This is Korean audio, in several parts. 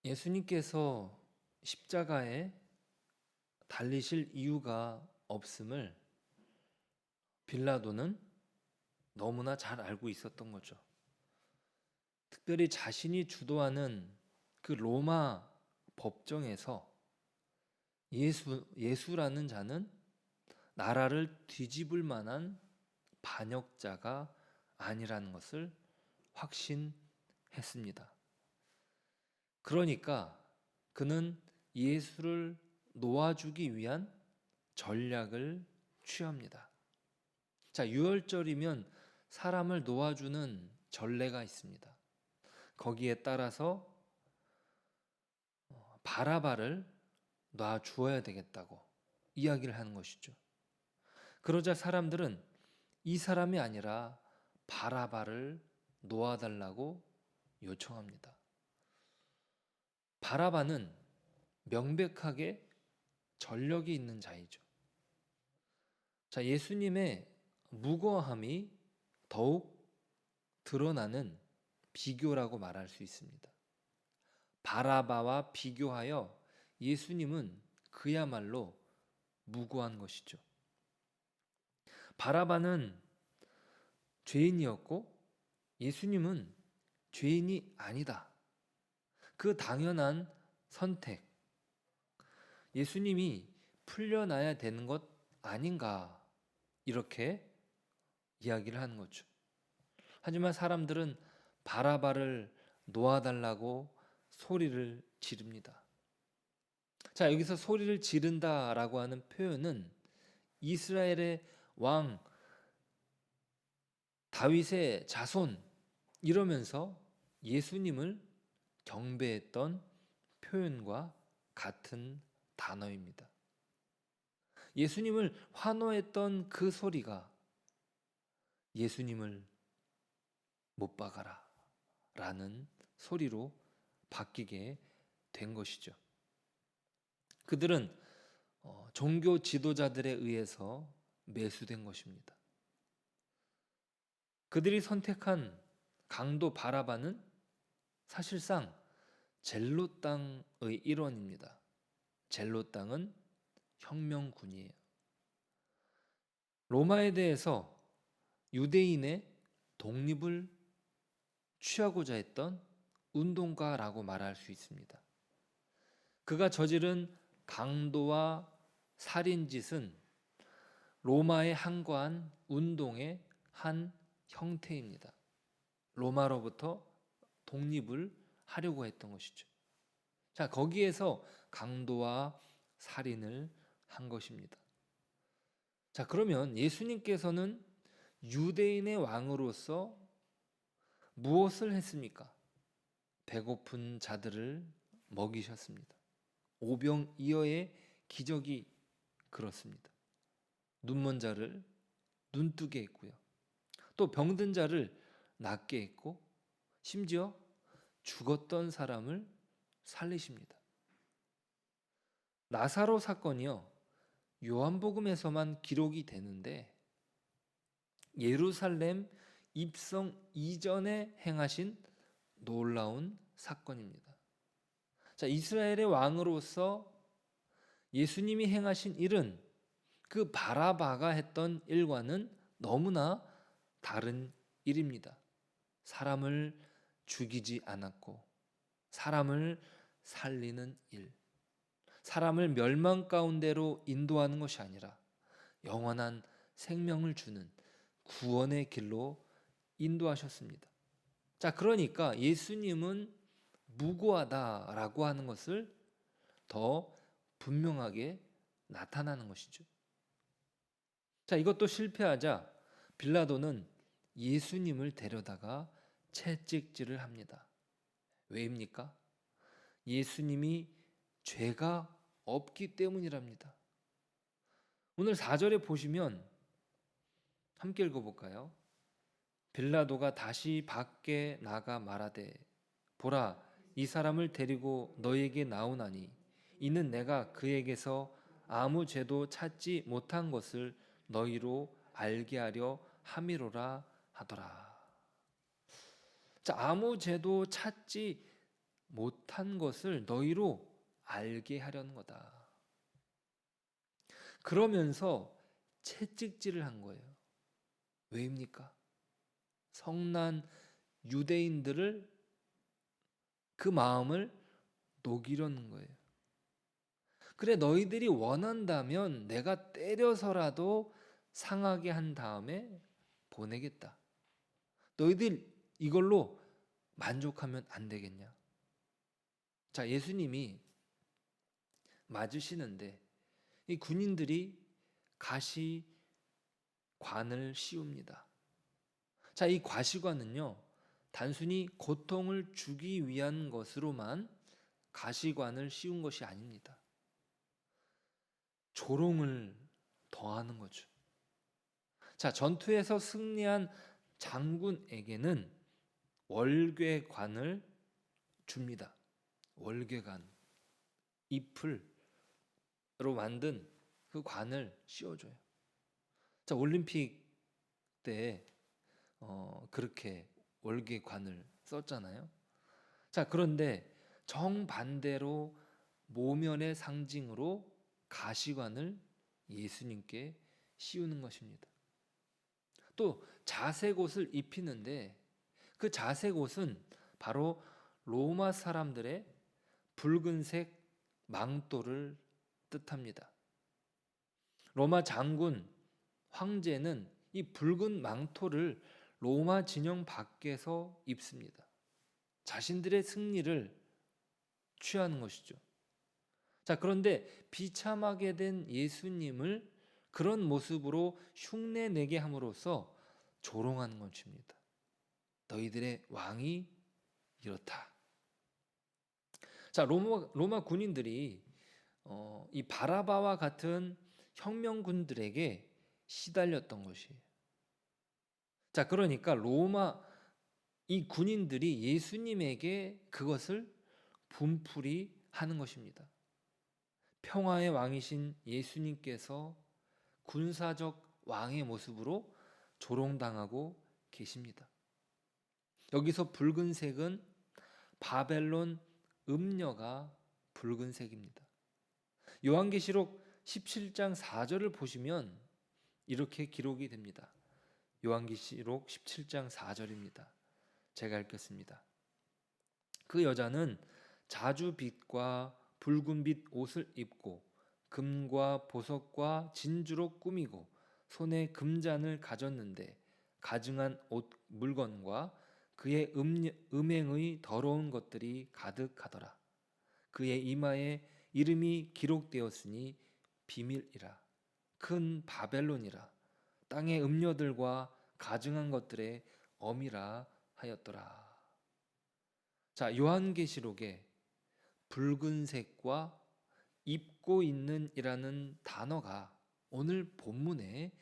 예수님께서 십자가에 달리실 이유가 없음을 빌라도는 너무나 잘 알고 있었던 거죠. 특별히 자신이 주도하는 그 로마 법정에서 예수라는 자는 나라를 뒤집을 만한 반역자가 아니라는 것을 확신했습니다. 그러니까 그는 예수를 놓아주기 위한 전략을 취합니다. 자, 유월절이면 사람을 놓아주는 전례가 있습니다. 거기에 따라서 바라바를 놔주어야 되겠다고 이야기를 하는 것이죠. 그러자 사람들은 이 사람이 아니라 바라바를 놓아달라고 요청합니다. 바라바는 명백하게 전력이 있는 자이죠. 자, 예수님의 무고함이 더욱 드러나는 비교라고 말할 수 있습니다. 바라바와 비교하여 예수님은 그야말로 무고한 것이죠. 바라바는 죄인이었고 예수님은 죄인이 아니다. 그 당연한 선택. 예수님이 풀려나야 되는 것 아닌가 이렇게 이야기를 하는 거죠. 하지만 사람들은 바라바를 놓아달라고 소리를 지릅니다. 자, 여기서 소리를 지른다라고 하는 표현은 이스라엘의 왕 다윗의 자손 이러면서 예수님을 경배했던 표현과 같은 단어입니다. 예수님을 환호했던 그 소리가 예수님을 못 박아라 라는 소리로 바뀌게 된 것이죠. 그들은 종교 지도자들에 의해서 매수된 것입니다. 그들이 선택한 강도 바라바는 사실상 젤로 땅의 일원입니다. 젤로 땅은 혁명군이에요. 로마에 대해서 유대인의 독립을 취하고자 했던 운동가라고 말할 수 있습니다. 그가 저지른 강도와 살인짓은 로마에 항거한 운동의 한 형태입니다. 로마로부터 독립을 하려고 했던 것이죠. 자, 거기에서 강도와 살인을 한 것입니다. 자, 그러면 예수님께서는 유대인의 왕으로서 무엇을 했습니까? 배고픈 자들을 먹이셨습니다. 오병이어의 기적이 그렇습니다. 눈먼 자를 눈뜨게 했고요. 또 병든 자를 낫게 했고 심지어 죽었던 사람을 살리십니다. 나사로 사건이요, 요한복음에서만 기록이 되는데 예루살렘 입성 이전에 행하신 놀라운 사건입니다. 자, 이스라엘의 왕으로서 예수님이 행하신 일은 그 바라바가 했던 일과는 너무나 다른 일입니다. 사람을 죽이지 않았고 사람을 살리는 일, 사람을 멸망 가운데로 인도하는 것이 아니라 영원한 생명을 주는 구원의 길로 인도하셨습니다. 자, 그러니까 예수님은 무고하다라고 하는 것을 더 분명하게 나타나는 것이죠. 자, 이것도 실패하자 빌라도는 예수님을 데려다가 채찍질을 합니다. 왜입니까? 예수님이 죄가 없기 때문이랍니다. 오늘 4절에 보시면 함께 읽어볼까요? 빌라도가 다시 밖에 나가 말하되 보라, 이 사람을 데리고 너에게 나오나니 이는 내가 그에게서 아무 죄도 찾지 못한 것을 너희로 알게 하려 함이로라 하더라. 자, 아무 죄도 찾지 못한 것을 너희로 알게 하려는 거다. 그러면서 채찍질을 한 거예요. 왜입니까? 성난 유대인들을 그 마음을 녹이려는 거예요. 그래, 너희들이 원한다면 내가 때려서라도 상하게 한 다음에 보내겠다. 너희들 이걸로 만족하면 안 되겠냐? 자, 예수님이 맞으시는데 이 군인들이 가시관을 씌웁니다. 자, 이 가시관은요, 단순히 고통을 주기 위한 것으로만 가시관을 씌운 것이 아닙니다. 조롱을 더하는 거죠. 자, 전투에서 승리한 장군에게는 월궤관을 줍니다. 월궤관, 잎으로 만든 그 관을 씌워줘요. 자, 올림픽 때 그렇게 월궤관을 썼잖아요. 자, 그런데 정반대로 모면의 상징으로 가시관을 예수님께 씌우는 것입니다. 또 자색옷을 입히는데 그 자색옷은 바로 로마 사람들의 붉은색 망토를 뜻합니다. 로마 장군, 황제는 이 붉은 망토를 로마 진영 밖에서 입습니다. 자신들의 승리를 취하는 것이죠. 자, 그런데 비참하게 된 예수님을 그런 모습으로 흉내내게 함으로써 조롱하는 것입니다. 너희들의 왕이 이렇다. 자, 로마 군인들이 이 바라바와 같은 혁명군들에게 시달렸던 것이에요. 자, 그러니까 로마 이 군인들이 예수님에게 그것을 분풀이하는 것입니다. 평화의 왕이신 예수님께서 군사적 왕의 모습으로 조롱당하고 계십니다. 여기서 붉은색은 바벨론 음녀가 붉은색입니다. 요한계시록 17장 4절을 보시면 이렇게 기록이 됩니다. 요한계시록 17장 4절입니다. 제가 읽겠습니다. 그 여자는 자주빛과 붉은빛 옷을 입고 금과 보석과 진주로 꾸미고 손에 금잔을 가졌는데 가증한 옷 물건과 그의 음행의 더러운 것들이 가득하더라. 그의 이마에 이름이 기록되었으니 비밀이라 큰 바벨론이라 땅의 음녀들과 가증한 것들의 엄이라 하였더라. 자, 요한계시록에 붉은색과 입고 있는이라는 단어가 오늘 본문에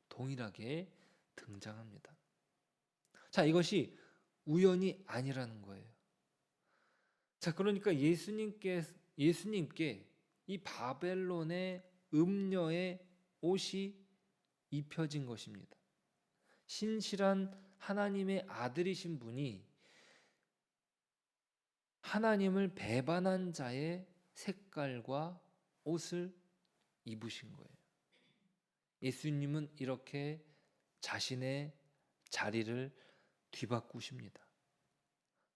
동일하게 등장합니다. 자, 이것이 우연이 아니라는 거예요. 자, 그러니까 예수님께 이 바벨론의 음녀의 옷이 입혀진 것입니다. 신실한 하나님의 아들이신 분이 하나님을 배반한 자의 색깔과 옷을 입으신 거예요. 예수님은 이렇게 자신의 자리를 뒤바꾸십니다.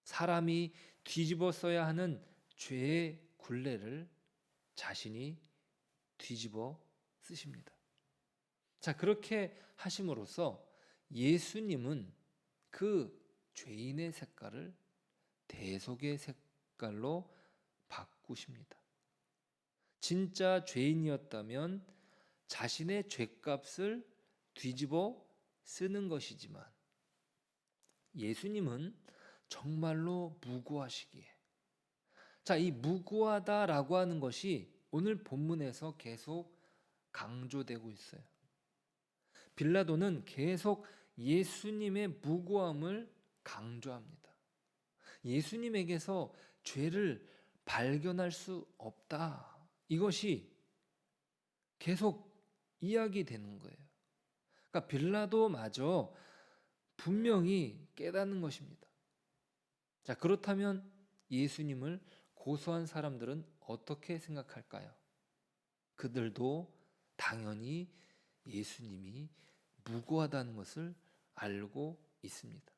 사람이 뒤집어 써야 하는 죄의 굴레를 자신이 뒤집어 쓰십니다. 자, 그렇게 하심으로써 예수님은 그 죄인의 색깔을 대속의 색깔로 바꾸십니다. 진짜 죄인이었다면 자신의 죄값을 뒤집어 쓰는 것이지만 예수님은 정말로 무고하시기에, 자, 이 무고하다라고 하는 것이 오늘 본문에서 계속 강조되고 있어요. 빌라도는 계속 예수님의 무고함을 강조합니다. 예수님에게서 죄를 발견할 수 없다. 이것이 계속 이야기되는 거예요. 그러니까 빌라도마저 분명히 깨닫는 것입니다. 자, 그렇다면 예수님을 고소한 사람들은 어떻게 생각할까요? 그들도 당연히 예수님이 무고하다는 것을 알고 있습니다.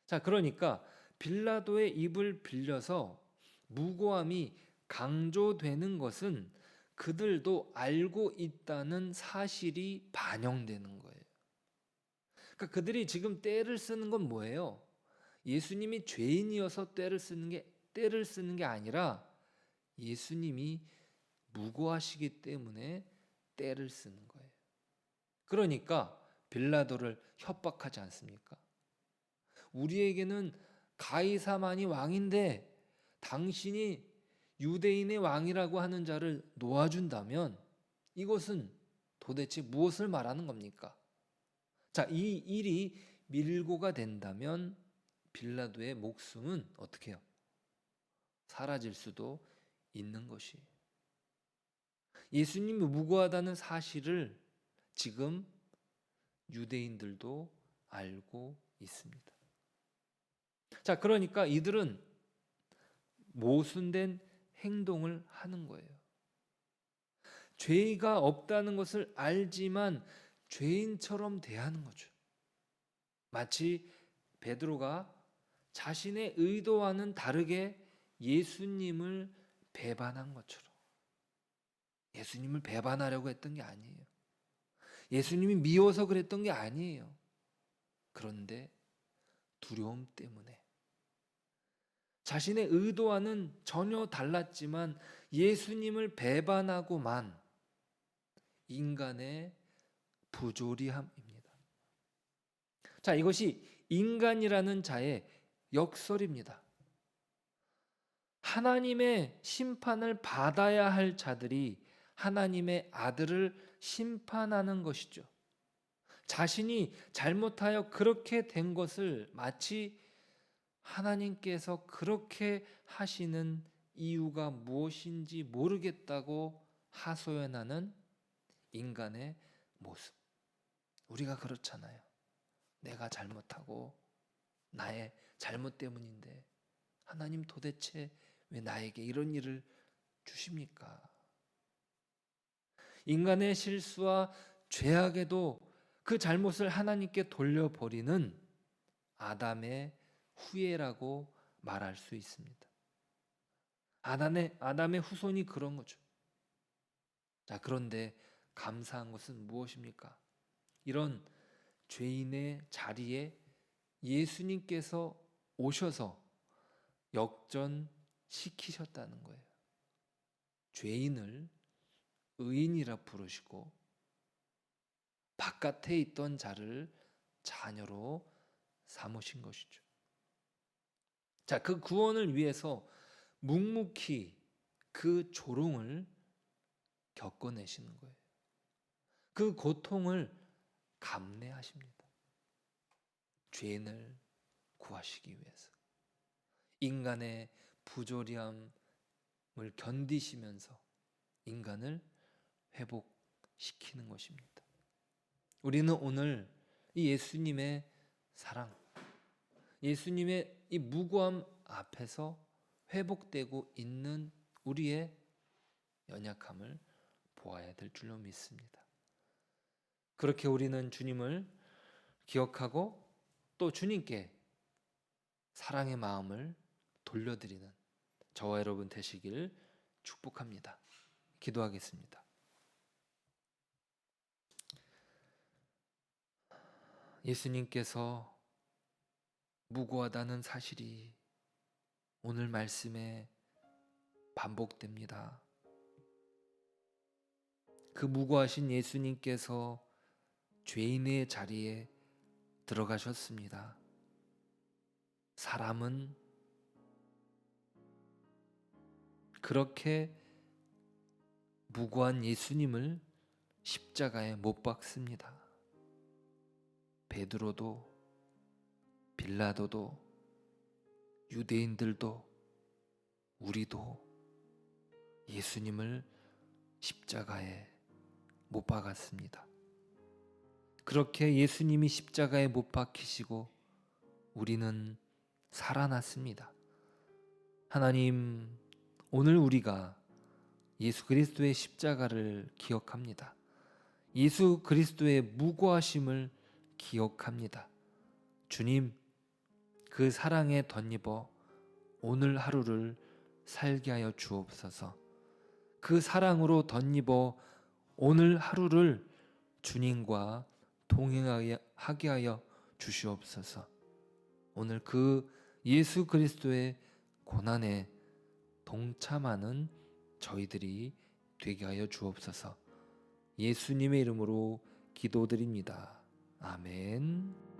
자, 그러니까 빌라도의 입을 빌려서 무고함이 강조되는 것은 그들도 알고 있다는 사실이 반영되는 거예요. 그러니까 그들이 지금 떼를 쓰는 건 뭐예요? 예수님이 죄인이어서 떼를 쓰는 게 아니라 예수님이 무고하시기 때문에 떼를 쓰는 거예요. 그러니까 빌라도를 협박하지 않습니까? 우리에게는 가이사만이 왕인데 당신이 유대인의 왕이라고 하는 자를 놓아준다면 이것은 도대체 무엇을 말하는 겁니까? 자, 이 일이 밀고가 된다면 빌라도의 목숨은 어떻게 해요? 사라질 수도 있는 것이에요. 예수님이 무고하다는 사실을 지금 유대인들도 알고 있습니다. 자, 그러니까 이들은 모순된 행동을 하는 거예요. 죄가 없다는 것을 알지만 죄인처럼 대하는 거죠. 마치 베드로가 자신의 의도와는 다르게 예수님을 배반한 것처럼. 예수님을 배반하려고 했던 게 아니에요. 예수님이 미워서 그랬던 게 아니에요. 그런데 두려움 때문에 자신의 의도와는 전혀 달랐지만 예수님을 배반하고만 인간의 부조리함입니다. 자, 이것이 인간이라는 자의 역설입니다. 하나님의 심판을 받아야 할 자들이 하나님의 아들을 심판하는 것이죠. 자신이 잘못하여 그렇게 된 것을 마치 하나님께서 그렇게 하시는 이유가 무엇인지 모르겠다고 하소연하는 인간의 모습. 우리가 그렇잖아요. 내가 잘못하고 나의 잘못 때문인데 하나님 도대체 왜 나에게 이런 일을 주십니까? 인간의 실수와 죄악에도 그 잘못을 하나님께 돌려버리는 아담의 후예라고 말할 수 있습니다. 아담의 후손이 그런 거죠. 자, 그런데 감사한 것은 무엇입니까? 이런 죄인의 자리에 예수님께서 오셔서 역전시키셨다는 거예요. 죄인을 의인이라 부르시고 바깥에 있던 자를 자녀로 삼으신 것이죠. 자, 그 구원을 위해서 묵묵히 그 조롱을 겪어내시는 거예요. 그 고통을 감내하십니다. 죄인을 구하시기 위해서 인간의 부조리함을 견디시면서 인간을 회복시키는 것입니다. 우리는 오늘 이 예수님의 사랑, 예수님의 이 무고함 앞에서 회복되고 있는 우리의 연약함을 보아야 될 줄로 믿습니다. 그렇게 우리는 주님을 기억하고 또 주님께 사랑의 마음을 돌려드리는 저와 여러분 되시길 축복합니다. 기도하겠습니다. 예수님께서 무고하다는 사실이 오늘 말씀에 반복됩니다. 그 무고하신 예수님께서 죄인의 자리에 들어가셨습니다. 사람은 그렇게 무고한 예수님을 십자가에 못 박습니다. 베드로도 빌라도도 유대인들도 우리도 예수님을 십자가에 못 박았습니다. 그렇게 예수님이 십자가에 못 박히시고 우리는 살아났습니다. 하나님, 오늘 우리가 예수 그리스도의 십자가를 기억합니다. 예수 그리스도의 무고하심을 기억합니다. 주님, 그 사랑에 덧입어 오늘 하루를 살게 하여 주옵소서. 그 사랑으로 덧입어 오늘 하루를 주님과 동행하게 하여 주시옵소서. 오늘 그 예수 그리스도의 고난에 동참하는 저희들이 되게 하여 주옵소서. 예수님의 이름으로 기도드립니다. 아멘.